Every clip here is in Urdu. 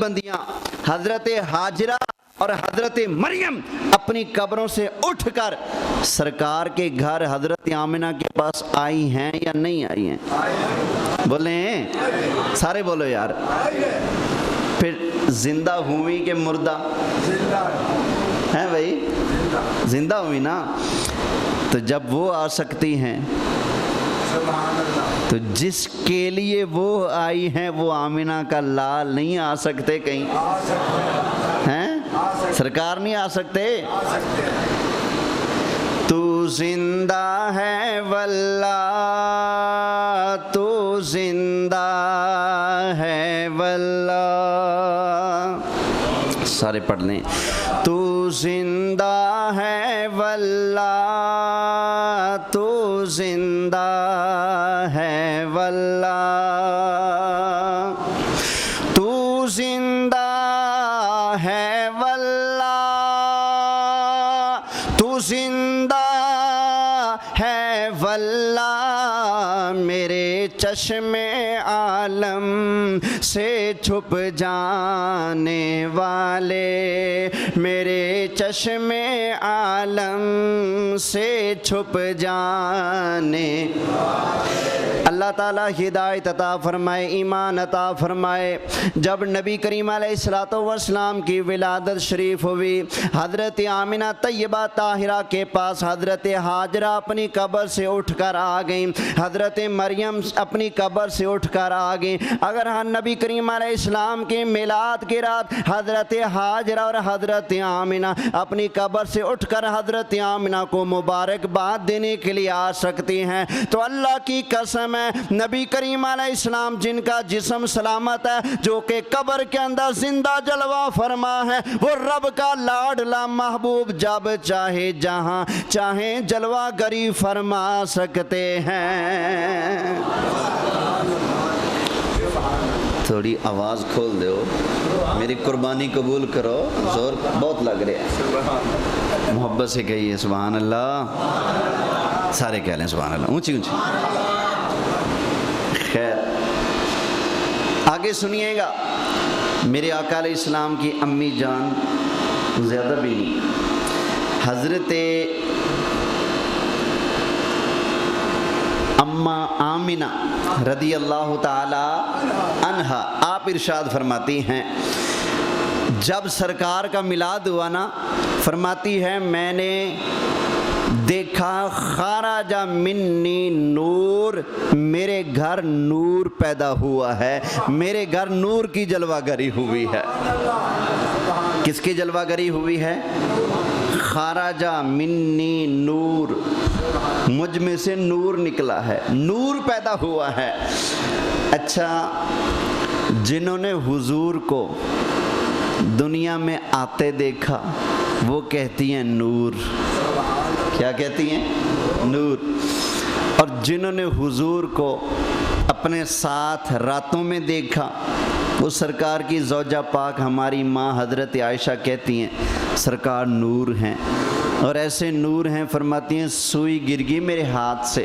بندیاں حضرت حاجرہ اور حضرت مریم اپنی قبروں سے اٹھ کر سرکار کے گھر حضرت آمنہ کے پاس آئی ہیں یا نہیں آئی ہیں؟ بولیں سارے بولو یار. پھر زندہ ہوئی کہ مردہ ہیں بھائی؟ زندہ ہوئی نا. تو جب وہ آ سکتی ہیں تو جس کے لیے وہ آئی ہیں وہ آمنہ کا لال نہیں آ سکتے کہیں؟ ہیں سرکار نہیں آ سکتے؟ تو زندہ ہے واللہ تو زندہ ہے واللہ. سارے پڑھ لیں. تو زندہ ہے واللہ تو زندہ ہے واللہ تو زندہ ہے واللہ تو زندہ ہے واللہ. میرے چشم عالم سے چھپ جانے والے میرے چشم عالم سے چھپ جانے. اللہ تعالیٰ ہدایت عطا فرمائے, ایمان عطا فرمائے. جب نبی کریم علیہ الصلوۃ والسلام کی ولادت شریف ہوئی, حضرت آمنہ طیبہ طاہرہ کے پاس حضرت حاجرہ اپنی قبر سے اٹھ کر آ گئیں, حضرت مریم اپنی قبر سے اٹھ کر آ گئیں. اگر ہم نبی کریم علیہ السلام کے میلاد کی رات حضرت حاجرہ اور حضرت آمنہ اپنی قبر سے اٹھ کر حضرت آمنہ کو مبارکباد دینے کے لیے آ سکتی ہیں, تو اللہ کی قسم ہے نبی کریم علیہ السلام جن کا جسم سلامت ہے, جو کہ قبر کے اندر زندہ جلوہ فرما ہے, وہ رب کا لاڈلا محبوب جب چاہے جہاں چاہیں جلوہ گری فرما سکتے ہیں. تھوڑی آواز کھول دو, میری قربانی قبول کرو, زور بہت لگ رہا ہے. محبت سے کہیے سبحان اللہ. سارے کہہ لیں سبحان اللہ اونچی اونچی. خیر آگے سنیے گا. میرے آقا علیہ السلام کی امی جان زیادہ بھی نہیں, حضرت اماں آمنہ رضی اللہ تعالی عنہا آپ ارشاد فرماتی ہیں, جب سرکار کا میلاد ہوا نا, فرماتی ہے میں نے دیکھا خارج منی نور, میرے گھر نور پیدا ہوا ہے, میرے گھر نور کی جلوہ گری ہوئی ہے. کس کی جلوہ گری ہوئی ہے؟ خارج منی نور, مجھ میں سے نور نکلا ہے, نور پیدا ہوا ہے. اچھا, جنہوں نے حضور کو دنیا میں آتے دیکھا وہ کہتی ہیں نور. کیا کہتی ہیں؟ نور. اور جنہوں نے حضور کو اپنے ساتھ راتوں میں دیکھا وہ سرکار کی زوجہ پاک ہماری ماں حضرت عائشہ کہتی ہیں سرکار نور ہیں. اور ایسے نور ہیں, فرماتی ہیں سوئی گر گئی میرے ہاتھ سے,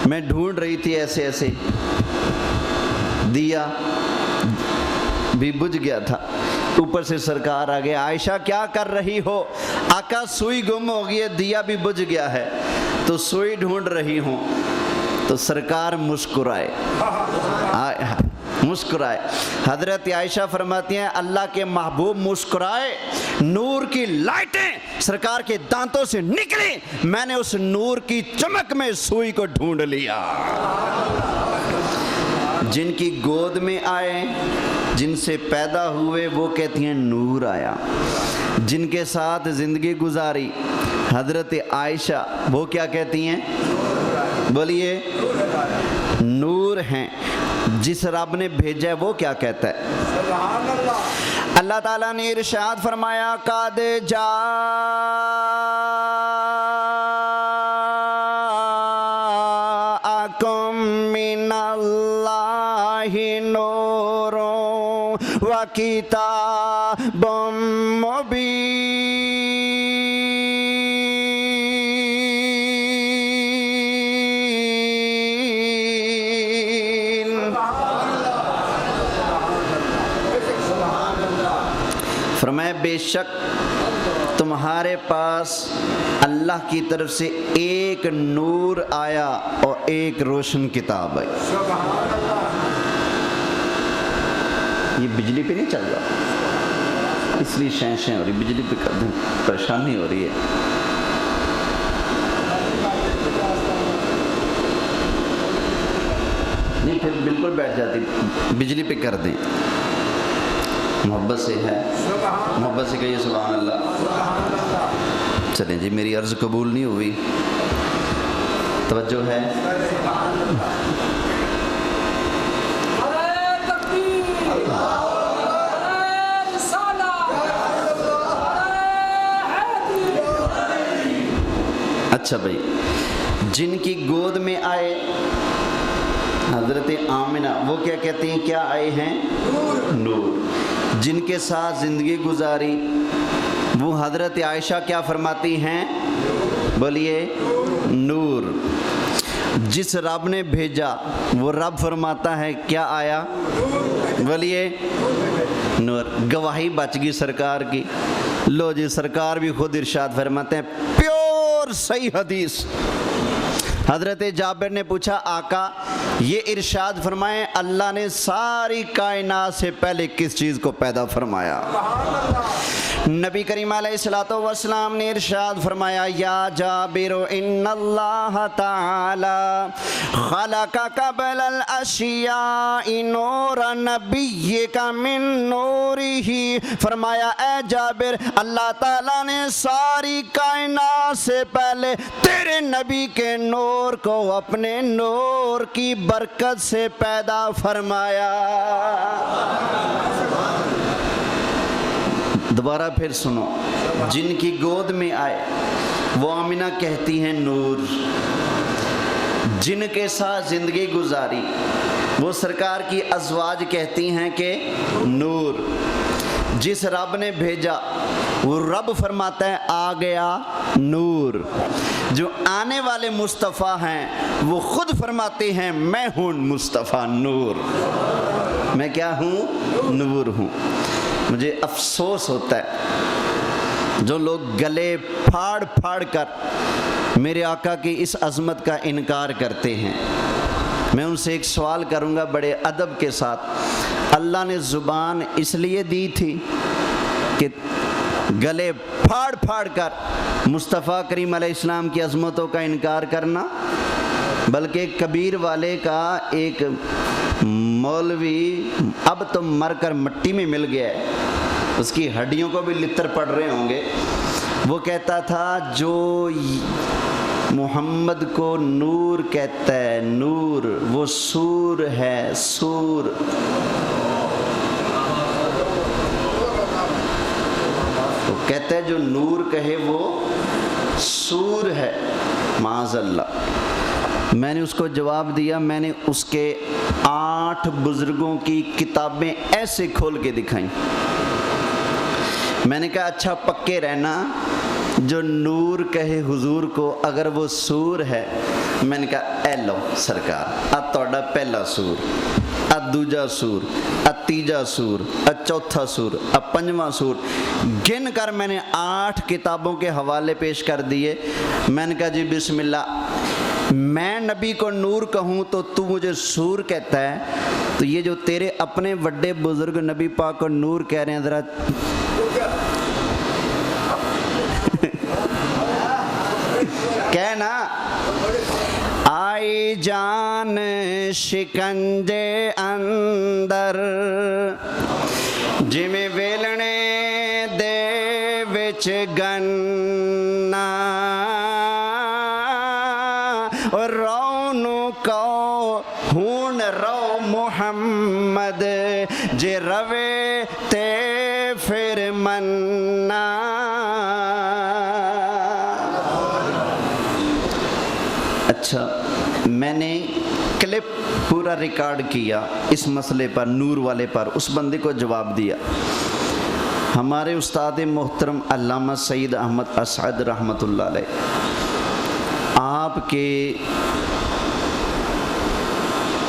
میں ڈھونڈ رہی تھی ایسے ایسے, دیا بھی بجھ گیا تھا, اوپر سے سرکار آ گئے, عائشہ کیا کر رہی ہو؟ آقا سوئی گم ہو گئی ہے, دیا بھی بجھ گیا ہے, تو سوئی ڈھونڈ رہی ہوں. تو سرکار مسکرائے, مسکرائے. حضرت عائشہ فرماتی ہیں اللہ کے محبوب مسکرائے, نور کی لائٹیں سرکار کے دانتوں سے نکلی, میں نے اس نور کی چمک میں سوئی کو ڈھونڈ لیا. جن کی گود میں آئے, جن سے پیدا ہوئے وہ کہتی ہیں نور آیا. جن کے ساتھ زندگی گزاری حضرت عائشہ وہ کیا کہتی ہیں؟ بولیے نور ہیں. جس رب نے بھیجا ہے وہ کیا کہتا ہے؟ اللہ تعالیٰ نے ارشاد فرمایا قد جاءکم من اللہ نور و کتاب مبین. فرمایا بے شک تمہارے پاس اللہ کی طرف سے ایک نور آیا اور ایک روشن کتاب آئی. یہ بجلی پہ نہیں چل رہا اس لیے شیں ہو رہی, بجلی پہ کر دیں پریشانی ہو رہی ہے. نہیں پھر بالکل بیٹھ جاتی, بجلی پہ کر دیں. محبت سے ہے, محبت سے کہیے سبحان اللہ. چلیں جی میری عرض قبول نہیں ہوئی, توجہ ہے. اچھا بھائی, جن کی گود میں آئے حضرت آمنہ, وہ کیا کہتی ہیں, کیا آئے ہیں؟ نور. جن کے ساتھ زندگی گزاری وہ حضرت عائشہ کیا فرماتی ہیں؟ بولیے نور. جس رب نے بھیجا وہ رب فرماتا ہے کیا آیا؟ بولیے نور. گواہی بچ گئی سرکار کی. لو جی سرکار بھی خود ارشاد فرماتے ہیں, پیور صحیح حدیث. حضرت جابر نے پوچھا آقا یہ ارشاد فرمائیں اللہ نے ساری کائنات سے پہلے کس چیز کو پیدا فرمایا؟ نبی کریم علیہ الصلوۃ والسلام نے ارشاد فرمایا یا جابر ان اللہ تعالی خلق قبل الاشیاء نور نبیک من نورہ. فرمایا اے جابر اللہ تعالیٰ نے ساری کائنات سے پہلے تیرے نبی کے نور کو اپنے نور کی برکت سے پیدا فرمایا. دوبارہ پھر سنو, جن کی گود میں آئے وہ آمنہ کہتی ہیں نور. جن کے ساتھ زندگی گزاری وہ سرکار کی ازواج کہتی ہیں کہ نور. جس رب نے بھیجا وہ رب فرماتا ہے آ گیا نور. جو آنے والے مصطفیٰ ہیں وہ خود فرماتے ہیں میں ہوں مصطفیٰ نور. میں کیا ہوں؟ نور ہوں. مجھے افسوس ہوتا ہے جو لوگ گلے پھاڑ پھاڑ کر میرے آقا کی اس عظمت کا انکار کرتے ہیں. میں ان سے ایک سوال کروں گا بڑے ادب کے ساتھ, اللہ نے زبان اس لیے دی تھی کہ گلے پھاڑ پھاڑ کر مصطفیٰ کریم علیہ السلام کی عظمتوں کا انکار کرنا؟ بلکہ کبیر والے کا ایک مولوی اب تو مر کر مٹی میں مل گیا ہے, اس کی ہڈیوں کو بھی لتر پڑ رہے ہوں گے. وہ کہتا تھا جو محمد کو نور کہتا ہے نور وہ سور ہے سور. وہ کہتا ہے جو نور کہے وہ سور ہے. معاذ اللہ. میں نے اس کو جواب دیا, میں نے اس کے 8 بزرگوں کی کتابیں ایسے کھول کے دکھائیں. میں نے کہا اچھا پکے رہنا جو نور کہے حضور کو اگر وہ سور ہے. میں نے کہا اے لو سرکار تہاڈا پہلا سور, دوجا سور, تیجا سور, چوتھا سور, پنجواں سور. گن کر میں نے 8 کتابوں کے حوالے پیش کر دیے. میں نے کہا جی بسم اللہ, میں نبی کو نور کہوں تو تو مجھے سور کہتا ہے, تو یہ جو تیرے اپنے بڑے بزرگ نبی پاک کو نور کہہ رہے ہیں ذرا کہنا. آئی جان شکنجے اندر جویں ویلنے دے وچ گنا رونو کو ہون رو محمد جے روے تے پھر منا. اچھا میں نے کلپ پورا ریکارڈ کیا اس مسئلے پر, نور والے پر. اس بندے کو جواب دیا. ہمارے استاد محترم علامہ سید احمد اسعد رحمۃ اللہ علیہ آپ کے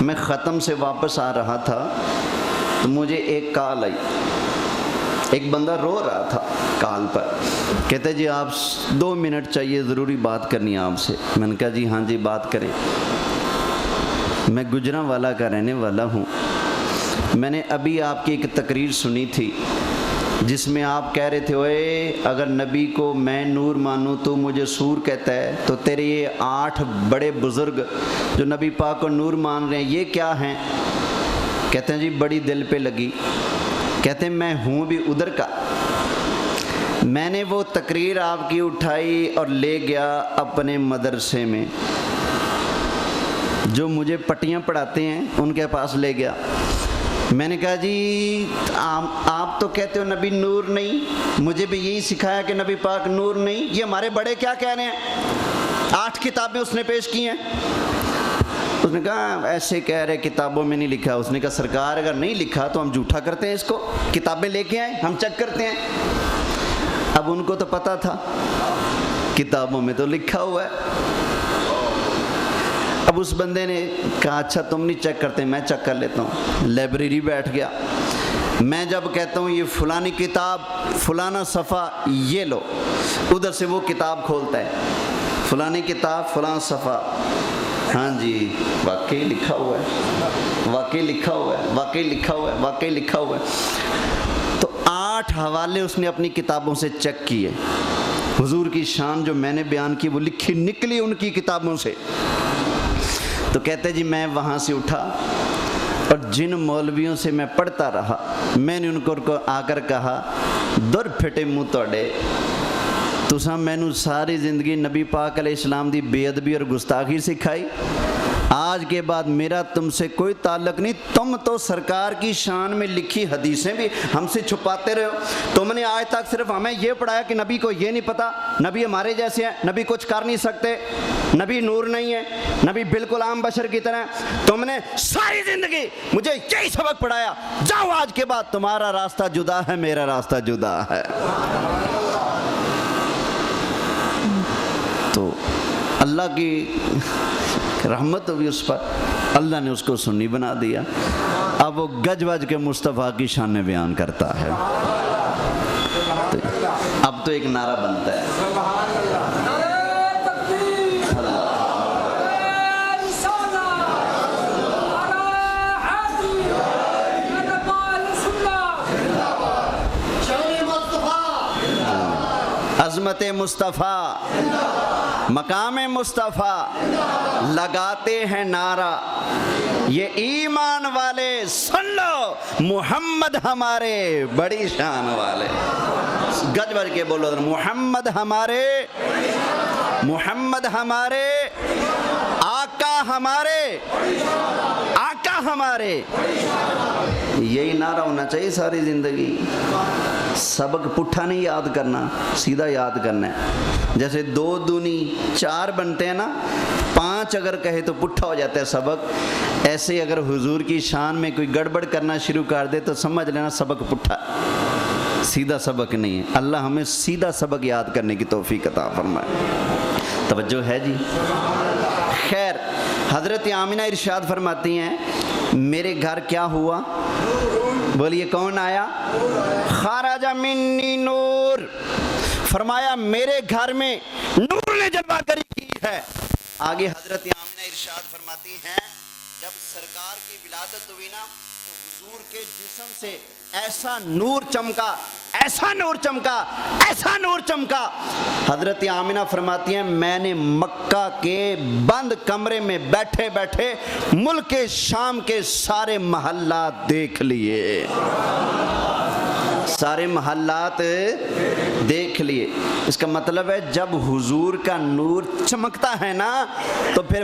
میں ختم سے واپس آ رہا تھا تو مجھے ایک کال آئی، ایک بندہ رو رہا تھا کال پر، کہتے جی آپ 2 منٹ چاہیے، ضروری بات کرنی ہے آپ سے۔ میں نے کہا جی ہاں جی بات کریں۔ میں گجرانوالہ کا رہنے والا ہوں۔ میں نے ابھی آپ کی ایک تقریر سنی تھی جس میں آپ کہہ رہے تھے اوئے اگر نبی کو میں نور مانوں تو مجھے سور کہتا ہے، تو تیرے یہ 8 بڑے بزرگ جو نبی پاک کو نور مان رہے ہیں یہ کیا ہیں؟ کہتے ہیں جی بڑی دل پہ لگی۔ کہتے ہیں میں ہوں بھی ادھر کا۔ میں نے وہ تقریر آپ کی اٹھائی اور لے گیا اپنے مدرسے میں، جو مجھے پٹیاں پڑھاتے ہیں ان کے پاس لے گیا۔ میں نے کہا جی آپ تو کہتے ہو نبی نور نہیں، مجھے بھی یہی سکھایا کہ نبی پاک نور نہیں، یہ ہمارے بڑے کیا کہہ رہے ہیں؟ 8 کتابیں اس نے پیش کی ہیں۔ اس نے کہا ایسے کہہ رہے کتابوں میں نہیں لکھا۔ اس نے کہا سرکار اگر نہیں لکھا تو ہم جھوٹا کرتے ہیں اس کو، کتابیں لے کے آئیں ہم چیک کرتے ہیں۔ اب ان کو تو پتہ تھا کتابوں میں تو لکھا ہوا ہے۔ اب اس بندے نے کہا اچھا تم نہیں چیک کرتے، میں چیک کر لیتا ہوں۔ لائبریری بیٹھ گیا۔ میں جب کہتا ہوں یہ فلانی کتاب فلانا صفحہ یہ لو، ادھر سے وہ کتاب کھولتا ہے، فلانی کتاب فلاں صفحہ، ہاں جی واقعی لکھا ہوا ہے، واقعی لکھا ہوا ہے، واقعی لکھا ہوا ہے، واقعی لکھا ہوا ہے۔ تو 8 حوالے اس نے اپنی کتابوں سے چیک کیے۔ حضور کی شان جو میں نے بیان کی وہ لکھی نکلی ان کی کتابوں سے۔ تو کہتے جی میں وہاں سے اٹھا اور جن مولویوں سے میں پڑھتا رہا میں نے ان کو آ کر کہا در پھٹے منہ توڑے، تساں مینوں ساری زندگی نبی پاک علیہ السلام دی بے ادبی اور گستاخی سکھائی، آج کے بعد میرا تم سے کوئی تعلق نہیں، تم تو سرکار کی شان میں لکھی حدیثیں بھی ہم سے چھپاتے رہے ہو۔ تم نے آج تک صرف ہمیں یہ پڑھایا کہ نبی کو یہ نہیں پتا، نبی ہمارے جیسے ہیں، نبی کچھ کر نہیں سکتے، نبی نور نہیں ہے، نبی بالکل عام بشر کی طرح۔ تم نے ساری زندگی مجھے یہی سبق پڑھایا، جاؤ آج کے بعد تمہارا راستہ جدا ہے، میرا راستہ جدا ہے۔ تو اللہ کی رحمت ہوئی اس پر، اللہ نے اس کو سنی بنا دیا۔ اب وہ گج وج کے مصطفیٰ کی شان بیان کرتا ہے۔ اب تو ایک نعرہ بنتا ہے، عظمت مصطفیٰ، مقام مصطفیٰ، لگاتے ہیں نعرہ یہ ایمان والے، سن لو محمد ہمارے بڑی شان والے۔ گج بج کے بولو محمد ہمارے، محمد ہمارے، آقا ہمارے، آقا ہمارے۔ یہی نعرہ ہونا چاہیے ساری زندگی۔ سبق پٹھا نہیں یاد کرنا، سیدھا یاد کرنا ہے۔ جیسے 2 دونی 4 بنتے ہیں نا، 5 اگر کہے تو پٹھا ہو جاتا ہے سبق۔ ایسے اگر حضور کی شان میں کوئی گڑبڑ کرنا شروع کر دے تو سمجھ لینا سبق پٹھا، سیدھا سبق نہیں ہے۔ اللہ ہمیں سیدھا سبق یاد کرنے کی توفیق عطا فرمائے۔ توجہ ہے جی؟ خیر، حضرت آمنہ ارشاد فرماتی ہیں میرے گھر کیا ہوا؟ بولیے کون آیا؟ خرج منی نور، فرمایا میرے گھر میں نور نے جلوہ گری کی ہے۔ آگے حضرت آمنہ ارشاد فرماتی ہیں جب سرکار کی ولادت ہوئی نا تو حضور کے جسم سے ایسا نور چمکا، ایسا نور چمکا، ایسا نور چمکا۔ حضرت آمنہ فرماتی ہیں میں نے مکہ کے بند کمرے میں بیٹھے بیٹھے ملک شام کے سارے محلات دیکھ لیے، سارے محلات دیکھ لیے۔ اس کا مطلب ہے جب حضور کا نور چمکتا ہے نا تو پھر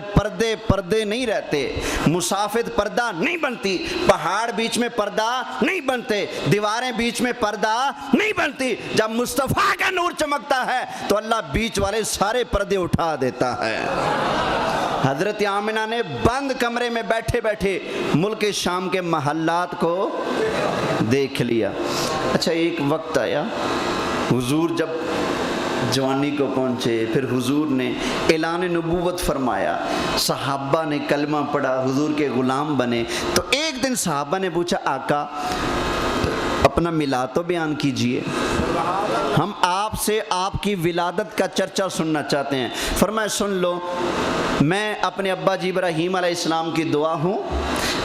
پردے نہیں رہتے، مسافت پردہ نہیں بنتی، پہاڑ بیچ میں پردہ نہیں بنتے، دیواریں بیچ میں پردہ نہیں بنتی۔ جب مصطفیٰ کا نور چمکتا ہے تو اللہ بیچ والے سارے پردے اٹھا دیتا ہے۔ حضرت آمنہ نے بند کمرے میں بیٹھے بیٹھے ملک شام کے محلات کو دیکھ لیا۔ اچھا ایک وقت آیا حضور جب جوانی کو پہنچے، پھر حضور نے اعلان نبوت فرمایا، صحابہ نے کلمہ پڑھا، حضور کے غلام بنے۔ تو ایک دن صحابہ نے پوچھا آقا اپنا میلاد تو بیان کیجئے، ہم آپ سے آپ کی ولادت کا چرچا سننا چاہتے ہیں۔ فرمایا سن لو، میں اپنے ابا جی ابراہیم علیہ السلام کی دعا ہوں،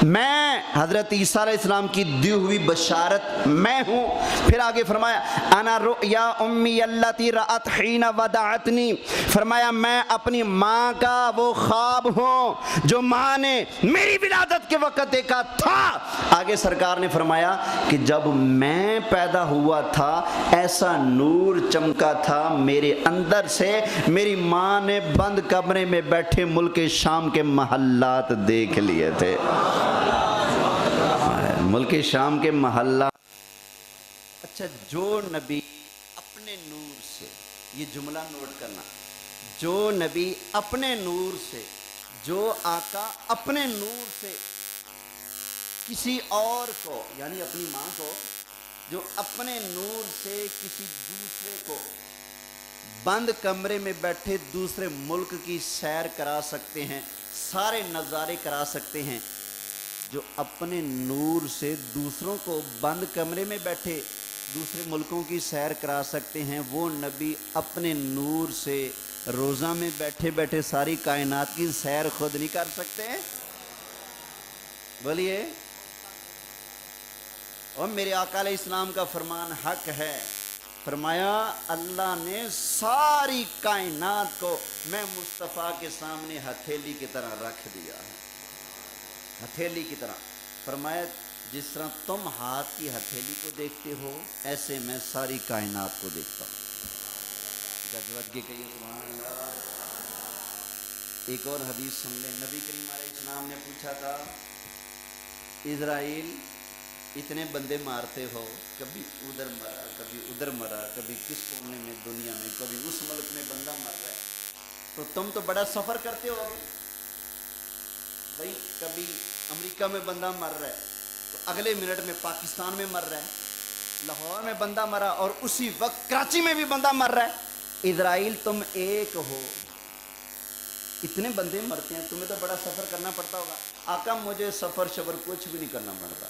میں حضرت عیسیٰ علیہ السلام کی دی ہوئی بشارت میں ہوں۔ پھر آگے فرمایا انا رؤیا امی التی رأت حین ودعتنی، فرمایا میں اپنی ماں کا وہ خواب ہوں جو ماں نے میری ولادت کے وقت دیکھا تھا۔ آگے سرکار نے فرمایا کہ جب میں پیدا ہوا تھا ایسا نور چمکا تھا میرے اندر سے، میری ماں نے بند کمرے میں بیٹھے ملک شام کے محلات دیکھ لیے تھے۔ ملک شام کے محلات۔ اچھا، جو نبی اپنے نور سے، یہ جملہ نوٹ کرنا، جو نبی اپنے نور سے، جو آقا اپنے نور سے کسی اور کو، یعنی اپنی ماں کو، جو اپنے نور سے کسی دوسرے کو بند کمرے میں بیٹھے دوسرے ملک کی سیر کرا سکتے ہیں، سارے نظارے کرا سکتے ہیں، جو اپنے نور سے دوسروں کو بند کمرے میں بیٹھے دوسرے ملکوں کی سیر کرا سکتے ہیں، وہ نبی اپنے نور سے روزہ میں بیٹھے بیٹھے ساری کائنات کی سیر خود نہیں کر سکتے؟ بولیے۔ اور میرے آقا علیہ السلام کا فرمان حق ہے، فرمایا اللہ نے ساری کائنات کو میں مصطفیٰ کے سامنے ہتھیلی کی طرح رکھ دیا ہے، ہتھیلی کی طرح۔ فرمایا جس طرح تم ہاتھ کی ہتھیلی کو دیکھتے ہو ایسے میں ساری کائنات کو دیکھتا ہوں۔ گجوت کے کئی سبحان اللہ۔ ایک اور حدیث سن لیں، نبی کریم علیہ السلام نے پوچھا تھا اسرائیل اتنے بندے مارتے ہو، کبھی ادھر مرا کبھی ادھر مرا، کبھی کس کونے میں دنیا میں، کبھی اس ملک میں بندہ مر رہا ہے، تو تم تو بڑا سفر کرتے ہو بھائی، کبھی امریکہ میں بندہ مر رہا ہے تو اگلے منٹ میں پاکستان میں مر رہا ہے، لاہور میں بندہ مرا اور اسی وقت کراچی میں بھی بندہ مر رہا ہے۔ اسرائیل تم ایک ہو، اتنے بندے مرتے ہیں، تمہیں تو بڑا سفر کرنا پڑتا ہوگا۔ آقا مجھے سفر شفر کچھ بھی نہیں کرنا پڑتا،